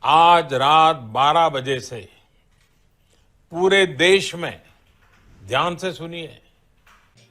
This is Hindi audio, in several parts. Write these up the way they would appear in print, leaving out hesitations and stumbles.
आज रात 12 बजे से पूरे देश में ध्यान से सुनिए।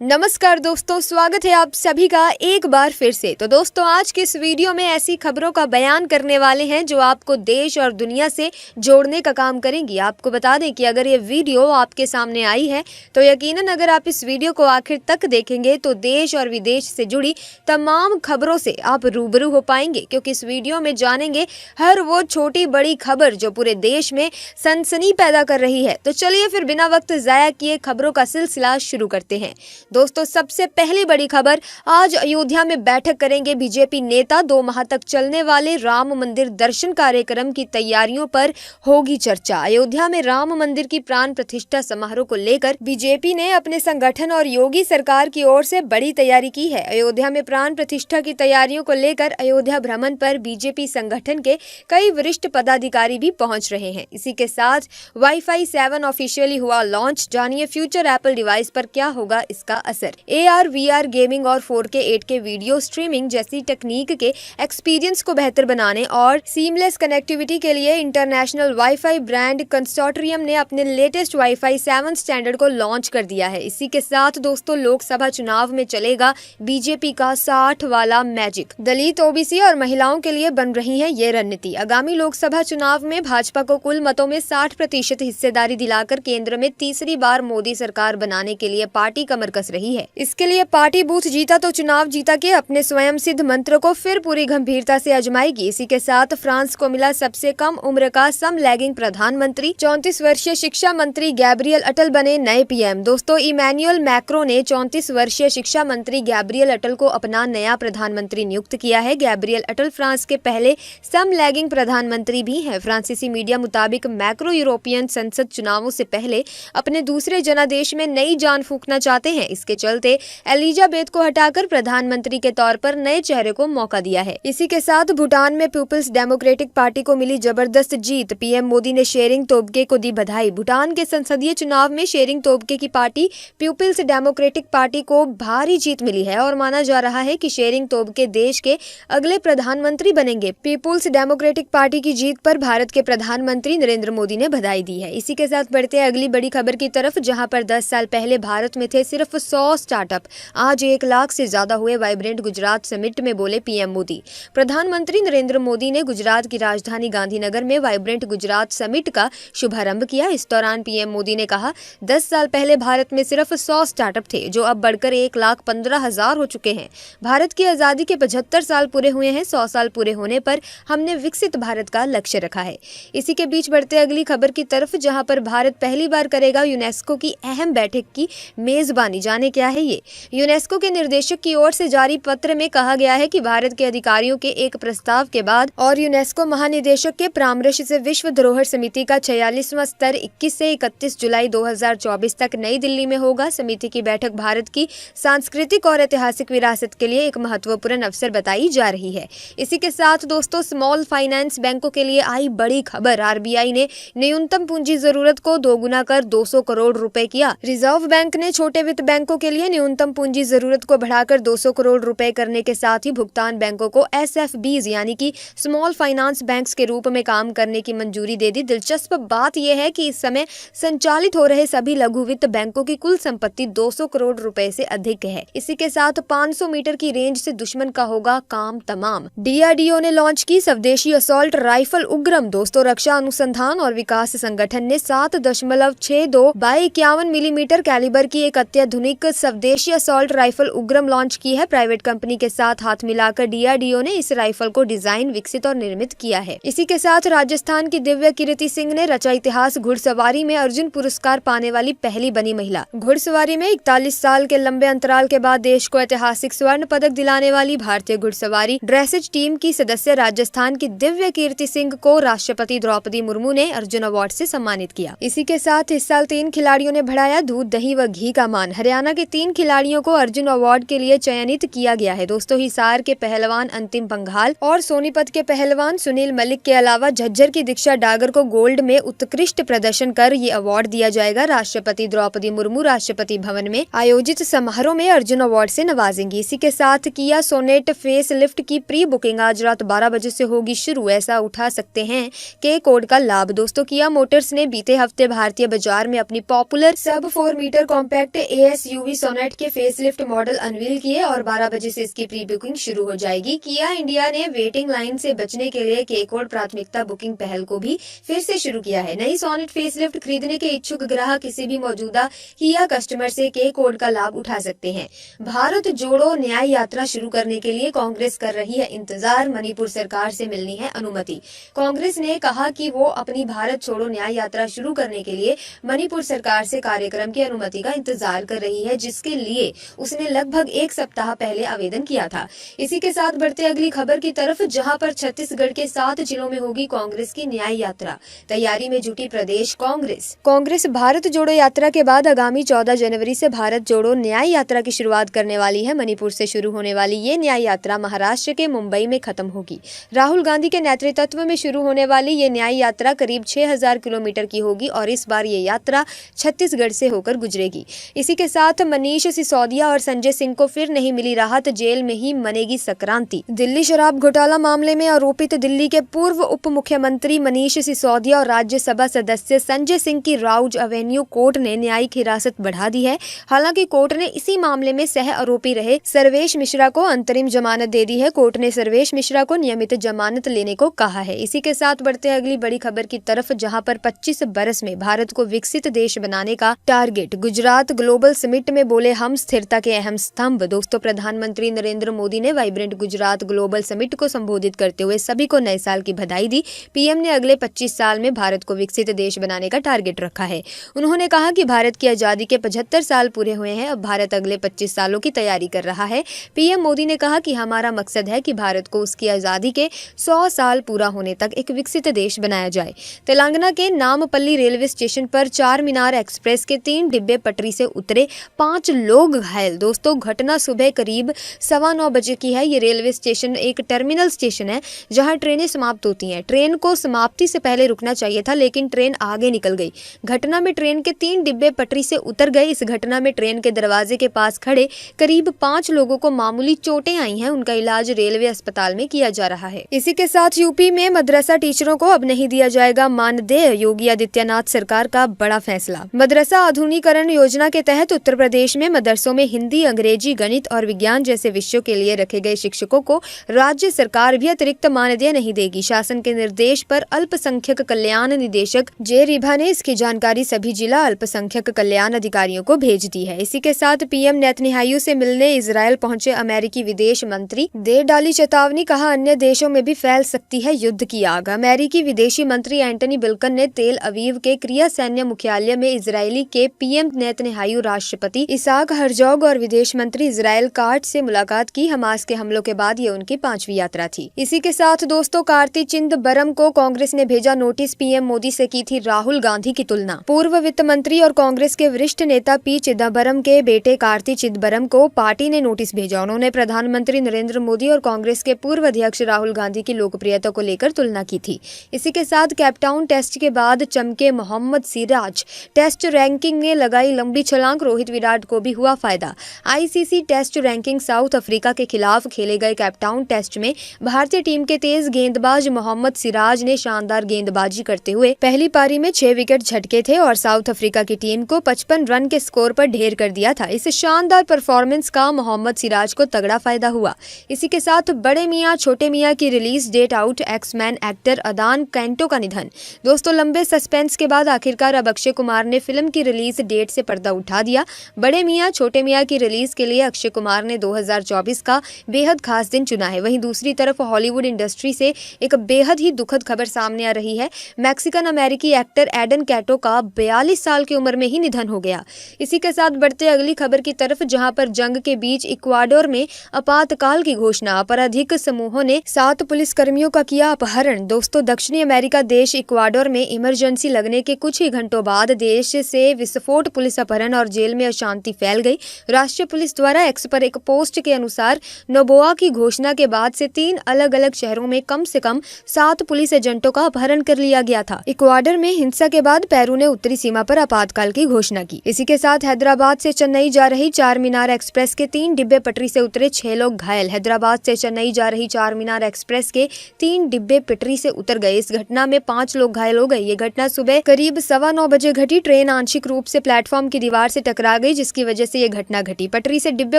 नमस्कार दोस्तों, स्वागत है आप सभी का एक बार फिर से। तो दोस्तों, आज के इस वीडियो में ऐसी खबरों का बयान करने वाले हैं जो आपको देश और दुनिया से जोड़ने का काम करेंगी। आपको बता दें कि अगर ये वीडियो आपके सामने आई है तो यकीनन अगर आप इस वीडियो को आखिर तक देखेंगे तो देश और विदेश से जुड़ी तमाम खबरों से आप रूबरू हो पाएंगे, क्योंकि इस वीडियो में जानेंगे हर वो छोटी बड़ी खबर जो पूरे देश में सनसनी पैदा कर रही है। तो चलिए फिर बिना वक्त जाया किए खबरों का सिलसिला शुरू करते हैं। दोस्तों, सबसे पहली बड़ी खबर, आज अयोध्या में बैठक करेंगे बीजेपी नेता। 2 माह तक चलने वाले राम मंदिर दर्शन कार्यक्रम की तैयारियों पर होगी चर्चा। अयोध्या में राम मंदिर की प्राण प्रतिष्ठा समारोह को लेकर बीजेपी ने अपने संगठन और योगी सरकार की ओर से बड़ी तैयारी की है। अयोध्या में प्राण प्रतिष्ठा की तैयारियों को लेकर अयोध्या भ्रमण पर बीजेपी संगठन के कई वरिष्ठ पदाधिकारी भी पहुंच रहे हैं। इसी के साथ वाईफाई 7 ऑफिशियली हुआ लॉन्च। जानिए फ्यूचर एप्पल डिवाइस पर क्या होगा इसका असर। AR, VR गेमिंग और 4K 8K वीडियो स्ट्रीमिंग जैसी तकनीक के एक्सपीरियंस को बेहतर बनाने और सीमलेस कनेक्टिविटी के लिए इंटरनेशनल वाईफाई ब्रांड कंसोर्टियम ने अपने लेटेस्ट वाईफाई 7 स्टैंडर्ड को लॉन्च कर दिया है। इसी के साथ दोस्तों, लोकसभा चुनाव में चलेगा बीजेपी का 60 वाला मैजिक। दलित, OBC और महिलाओं के लिए बन रही है ये रणनीति। आगामी लोकसभा चुनाव में भाजपा को कुल मतों में 60% हिस्सेदारी दिलाकर केंद्र में तीसरी बार मोदी सरकार बनाने के लिए पार्टी कमर कस रही है। इसके लिए पार्टी बूथ जीता तो चुनाव जीता के अपने स्वयं सिद्ध मंत्र को फिर पूरी गंभीरता से आजमाएगी। इसी के साथ फ्रांस को मिला सबसे कम उम्र का समलैंगिक प्रधानमंत्री। 34 वर्षीय शिक्षा मंत्री गैब्रियल अटल बने नए PM। दोस्तों, इमैनुअल मैक्रो ने 34 वर्षीय शिक्षा मंत्री गैब्रियल अटल को अपना नया प्रधानमंत्री नियुक्त किया है। गैब्रियल अटल फ्रांस के पहले समलैंगिक प्रधानमंत्री भी हैं। फ्रांसीसी मीडिया मुताबिक मैक्रो यूरोपियन संसद चुनावों से पहले अपने दूसरे जनादेश में नई जान फूंकना चाहते हैं। इसके चलते एलिजाबेथ को हटाकर प्रधानमंत्री के तौर पर नए चेहरे को मौका दिया है। इसी के साथ भूटान में पीपुल्स डेमोक्रेटिक पार्टी को मिली जबरदस्त जीत। PM मोदी ने शेरिंग तोब्गे को दी बधाई। भूटान के संसदीय चुनाव में शेरिंग तोब्गे की पार्टी पीपुल्स डेमोक्रेटिक पार्टी को भारी जीत मिली है और माना जा रहा है कि शेरिंग तोब्गे देश के अगले प्रधानमंत्री बनेंगे। पीपुल्स डेमोक्रेटिक पार्टी की जीत पर भारत के प्रधानमंत्री नरेंद्र मोदी ने बधाई दी है। इसी के साथ बढ़ते हैं अगली बड़ी खबर की तरफ, जहाँ पर 10 साल पहले भारत में थे सिर्फ 100 स्टार्टअप। आज 1 लाख से ज्यादा हुए। वाइब्रेंट गुजरात समिट में बोले PM मोदी। प्रधानमंत्री नरेंद्र मोदी ने गुजरात की राजधानी गांधीनगर में वाइब्रेंट गुजरात समिट का शुभारंभ किया। इस दौरान PM मोदी ने कहा, 10 साल पहले भारत में सिर्फ 100 स्टार्टअप थे, जो अब बढ़कर 1,15,000 हो चुके हैं। भारत की आजादी के 75 साल पूरे हुए हैं। 100 साल पूरे होने पर हमने विकसित भारत का लक्ष्य रखा है। इसी के बीच बढ़ते अगली खबर की तरफ, जहां पर भारत पहली बार करेगा यूनेस्को की अहम बैठक की मेजबानी। जाने क्या है ये। यूनेस्को के निर्देशक की ओर से जारी पत्र में कहा गया है कि भारत के अधिकारियों के एक प्रस्ताव के बाद और यूनेस्को महानिदेशक के परामर्श से विश्व धरोहर समिति का 46वां स्तर 21 से 31 जुलाई 2024 तक नई दिल्ली में होगा। समिति की बैठक भारत की सांस्कृतिक और ऐतिहासिक विरासत के लिए एक महत्वपूर्ण अवसर बताई जा रही है। इसी के साथ दोस्तों, स्मॉल फाइनेंस बैंकों के लिए आई बड़ी खबर। RBI ने न्यूनतम पूंजी जरूरत को दोगुना कर 200 करोड़ रुपए किया। रिजर्व बैंक ने छोटे वित्त बैंकों के लिए न्यूनतम पूंजी जरूरत को बढ़ाकर 200 करोड़ रुपए करने के साथ ही भुगतान बैंकों को SFBs यानी कि स्मॉल फाइनेंस बैंक्स के रूप में काम करने की मंजूरी दे दी। दिलचस्प बात यह है कि इस समय संचालित हो रहे सभी लघु वित्त बैंकों की कुल संपत्ति 200 करोड़ रुपए से अधिक है। इसी के साथ 500 मीटर की रेंज से दुश्मन का होगा काम तमाम। DRDO ने लॉन्च की स्वदेशी असॉल्ट राइफल उग्रम। दोस्तों, रक्षा अनुसंधान और विकास संगठन ने 7.62 बाई 51 मिलीमीटर कैलिबर की एक अत्याधुनिक स्वदेशी असॉल्ट राइफल उग्रम लॉन्च की है। प्राइवेट कंपनी के साथ हाथ मिलाकर DRDO ने इस राइफल को डिजाइन, विकसित और निर्मित किया है। इसी के साथ राजस्थान की दिव्य कीर्ति सिंह ने रचा इतिहास। घुड़सवारी में अर्जुन पुरस्कार पाने वाली पहली बनी महिला। घुड़सवारी में 41 साल के लंबे अंतराल के बाद देश को ऐतिहासिक स्वर्ण पदक दिलाने वाली भारतीय घुड़सवारी ड्रेसेज टीम की सदस्य राजस्थान की दिव्य कीर्ति सिंह को राष्ट्रपति द्रौपदी मुर्मू ने अर्जुन अवार्ड से सम्मानित किया। इसी के साथ इस साल 3 खिलाड़ियों ने बढ़ाया दूध, दही व घी का मान। हरियाणा हरियाणा के 3 खिलाड़ियों को अर्जुन अवार्ड के लिए चयनित किया गया है। दोस्तों हिसार के पहलवान अंतिम पंघाल और सोनीपत के पहलवान सुनील मलिक के अलावा झज्जर की दीक्षा डागर को गोल्ड में उत्कृष्ट प्रदर्शन कर ये अवार्ड दिया जाएगा। राष्ट्रपति द्रौपदी मुर्मू राष्ट्रपति भवन में आयोजित समारोह में अर्जुन अवार्ड से नवाजेंगी। इसी के साथ किया सोनेट फेस लिफ्ट की प्री बुकिंग आज रात 12 बजे से होगी शुरू। ऐसा उठा सकते हैं के कोड का लाभ। दोस्तों किया मोटर्स ने बीते हफ्ते भारतीय बाजार में अपनी पॉपुलर सब 4 मीटर कॉम्पैक्ट ASUV सोनेट के फेसलिफ्ट मॉडल अनवील किए और 12 बजे से इसकी प्री बुकिंग शुरू हो जाएगी। किया इंडिया ने वेटिंग लाइन से बचने के लिए के कोड प्राथमिकता बुकिंग पहल को भी फिर से शुरू किया है। नई सोनेट फेसलिफ्ट खरीदने के इच्छुक ग्राहक किसी भी मौजूदा किया कस्टमर से के कोड का लाभ उठा सकते हैं। भारत जोड़ो न्याय यात्रा शुरू करने के लिए कांग्रेस कर रही है इंतजार। मणिपुर सरकार से मिलनी है अनुमति। कांग्रेस ने कहा कि वो अपनी भारत छोड़ो न्याय यात्रा शुरू करने के लिए मणिपुर सरकार से कार्यक्रम की अनुमति का इंतजार कर रही है, जिसके लिए उसने लगभग 1 सप्ताह पहले आवेदन किया था। इसी के साथ बढ़ते अगली खबर की तरफ, जहां पर छत्तीसगढ़ के 7 जिलों में होगी कांग्रेस की न्याय यात्रा। तैयारी में जुटी प्रदेश कांग्रेस भारत जोड़ो यात्रा के बाद आगामी 14 जनवरी से भारत जोड़ो न्याय यात्रा की शुरुआत करने वाली है। मणिपुर से शुरू होने वाली ये न्याय यात्रा महाराष्ट्र के मुंबई में खत्म होगी। राहुल गांधी के नेतृत्व में शुरू होने वाली ये न्याय यात्रा करीब 6000 किलोमीटर की होगी और इस बार ये यात्रा छत्तीसगढ़ से होकर गुजरेगी। इसी के साथ मनीष सिसोदिया और संजय सिंह को फिर नहीं मिली राहत, जेल में ही मनेगी संक्रांति। दिल्ली शराब घोटाला मामले में आरोपित दिल्ली के पूर्व उप मुख्यमंत्री मनीष सिसोदिया और राज्यसभा सदस्य संजय सिंह की राउज एवेन्यू कोर्ट ने न्यायिक हिरासत बढ़ा दी है। हालांकि कोर्ट ने इसी मामले में सह आरोपी रहे सर्वेश मिश्रा को अंतरिम जमानत दे दी है। कोर्ट ने सर्वेश मिश्रा को नियमित जमानत लेने को कहा है। इसी के साथ बढ़ते अगली बड़ी खबर की तरफ, जहां पर 25 बरस में भारत को विकसित देश बनाने का टारगेट। गुजरात ग्लोबल समिट में बोले हम स्थिरता के अहम स्तंभ। दोस्तों प्रधानमंत्री नरेंद्र मोदी ने वाइब्रेंट गुजरात ग्लोबल समिट को संबोधित करते हुए सभी को नए साल की बधाई दी। पीएम ने अगले 25 साल में भारत को विकसित देश बनाने का टारगेट रखा है। उन्होंने कहा कि भारत की आजादी के 75 साल पूरे हुए हैं, अब भारत अगले 25 सालों की तैयारी कर रहा है। पीएम मोदी ने कहा कि हमारा मकसद है कि भारत को उसकी आजादी के 100 साल पूरा होने तक एक विकसित देश बनाया जाए। तेलंगाना के नामपल्ली रेलवे स्टेशन पर चार मीनार एक्सप्रेस के 3 डिब्बे पटरी से उतरे, 5 लोग घायल। दोस्तों घटना सुबह करीब 9:15 बजे की है। ये रेलवे स्टेशन एक टर्मिनल स्टेशन है जहां ट्रेनें समाप्त होती हैं। ट्रेन को समाप्ति से पहले रुकना चाहिए था, लेकिन ट्रेन आगे निकल गई। घटना में ट्रेन के 3 डिब्बे पटरी से उतर गए। इस घटना में ट्रेन के दरवाजे के पास खड़े करीब 5 लोगों को मामूली चोटें आई हैं। उनका इलाज रेलवे अस्पताल में किया जा रहा है। इसी के साथ यूपी में मदरसा टीचरों को अब नहीं दिया जाएगा मानदेय। योगी आदित्यनाथ सरकार का बड़ा फैसला। मदरसा आधुनिकीकरण योजना के तहत उत्तर प्रदेश में मदरसों में हिंदी, अंग्रेजी, गणित और विज्ञान जैसे विषयों के लिए रखे गए शिक्षकों को राज्य सरकार भी अतिरिक्त मानदेय नहीं देगी। शासन के निर्देश पर अल्पसंख्यक कल्याण निदेशक जे रिभा ने इसकी जानकारी सभी जिला अल्पसंख्यक कल्याण अधिकारियों को भेज दी है। इसी के साथ पीएम नेतन्याहू से मिलने इजरायल पहुंचे अमेरिकी विदेश मंत्री, दे डाली चेतावनी, कहा अन्य देशों में भी फैल सकती है युद्ध की आग। अमेरिकी विदेशी मंत्री एंटनी बिल्कन ने तेल अवीव के क्रिया सैन्य मुख्यालय में इजरायली के पीएम नेतन्याहू, राष्ट्रपति इसाक हर्जोग और विदेश मंत्री इजरायल काट्ज से मुलाकात की। हमास के हमलों के बाद ये उनकी 5वीं यात्रा थी। इसी के साथ दोस्तों कार्ति चिदंबरम को कांग्रेस ने भेजा नोटिस। पीएम मोदी से की थी राहुल गांधी की तुलना। पूर्व वित्त मंत्री और कांग्रेस के वरिष्ठ नेता पी चिदंबरम के बेटे कार्ति चिदंबरम को पार्टी ने नोटिस भेजा। उन्होंने प्रधानमंत्री नरेंद्र मोदी और कांग्रेस के पूर्व अध्यक्ष राहुल गांधी की लोकप्रियता को लेकर तुलना की थी। इसी के साथ कैपटाउन टेस्ट के बाद चमके मोहम्मद सिराज। टेस्ट रैंकिंग में लगाई लंबी छलांग, रोहित विराट को भी हुआ फायदा। ICC test ranking South Africa के खिलाफ खेले गए कैपटाउन टेस्ट में भारतीय टीम के तेज गेंदबाज मोहम्मद सिराज ने शानदार गेंदबाजी करते हुए पहली पारी में 6 विकेट झटके थे और साउथ अफ्रीका की टीम को 55 रन के स्कोर पर ढेर कर दिया था। इस शानदार परफॉर्मेंस का मोहम्मद सिराज को तगड़ा फायदा हुआ। इसी के साथ बड़े मियां छोटे मियां की release date out. X Men actor Adan Canto का निधन। दोस्तों लंबे सस्पेंस के बाद आखिरकार अब अक्षय कुमार ने फिल्म की रिलीज डेट से पर्दा उठा दिया। बड़े मियां छोटे मियां की रिलीज के लिए अक्षय कुमार ने 2024 का बेहद खास दिन चुना है। वहीं दूसरी तरफ हॉलीवुड इंडस्ट्री से एक बेहद ही दुखद खबर सामने आ रही है। मैक्सिकन अमेरिकी एक्टर एडन कैटो का 42 साल की उम्र में ही निधन हो गया। इसी के साथ बढ़ते अगली खबर की तरफ, जहां पर जंग के बीच इक्वाडोर में आपातकाल की घोषणा। आपराधिक समूहों ने 7 पुलिसकर्मियों का किया अपहरण। दोस्तों दक्षिणी अमेरिका देश इक्वाडोर में इमरजेंसी लगने के कुछ ही घंटों बाद देश से विस्फोट, पुलिस अपहरण और जेल में अशांति फैल गई। राष्ट्रीय पुलिस द्वारा एक्स पर एक पोस्ट के अनुसार नोबोआ की घोषणा के बाद से 3 अलग-अलग शहरों में कम से कम 7 पुलिस एजेंटों का अपहरण कर लिया गया था। इक्वाडोर में हिंसा के बाद पेरू ने उत्तरी सीमा पर आपातकाल की घोषणा की। इसी के साथ हैदराबाद से चेन्नई जा रही चार मीनार एक्सप्रेस के 3 डिब्बे पटरी से उतरे, 6 लोग घायल। हैदराबाद से चेन्नई जा रही चार मीनार एक्सप्रेस के 3 डिब्बे पटरी से उतर गए। इस घटना में 5 लोग घायल हो गए। ये घटना सुबह करीब 9:15 बजे घटी। ट्रेन आंशिक रूप से प्लेटफॉर्म की दीवार से टकरा गई, जिसकी वजह से ये घटना घटी। पटरी से डिब्बे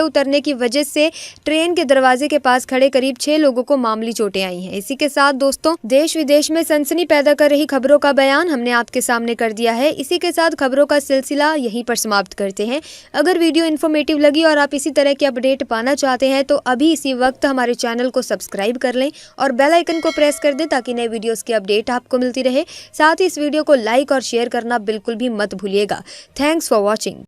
उतरने की वजह से ट्रेन के दरवाजे के पास खड़े करीब 6 लोगों को मामूली चोटें आई हैं। इसी के साथ दोस्तों, देश विदेश में सनसनी पैदा कर रही खबरों का बयान हमने आपके सामने कर दिया है। इसी के साथ खबरों का सिलसिला यहीं पर समाप्त करते हैं। अगर वीडियो इन्फॉर्मेटिव लगी और आप इसी तरह के अपडेट पाना चाहते हैं तो अभी इसी वक्त हमारे चैनल को सब्सक्राइब कर लें और बेल आइकन को प्रेस कर दें ताकि नए वीडियोस की अपडेट आपको मिलती रहे। साथ ही इस वीडियो को लाइक और शेयर करना बिल्कुल भी मत भूलिएगा। Thanks for watching.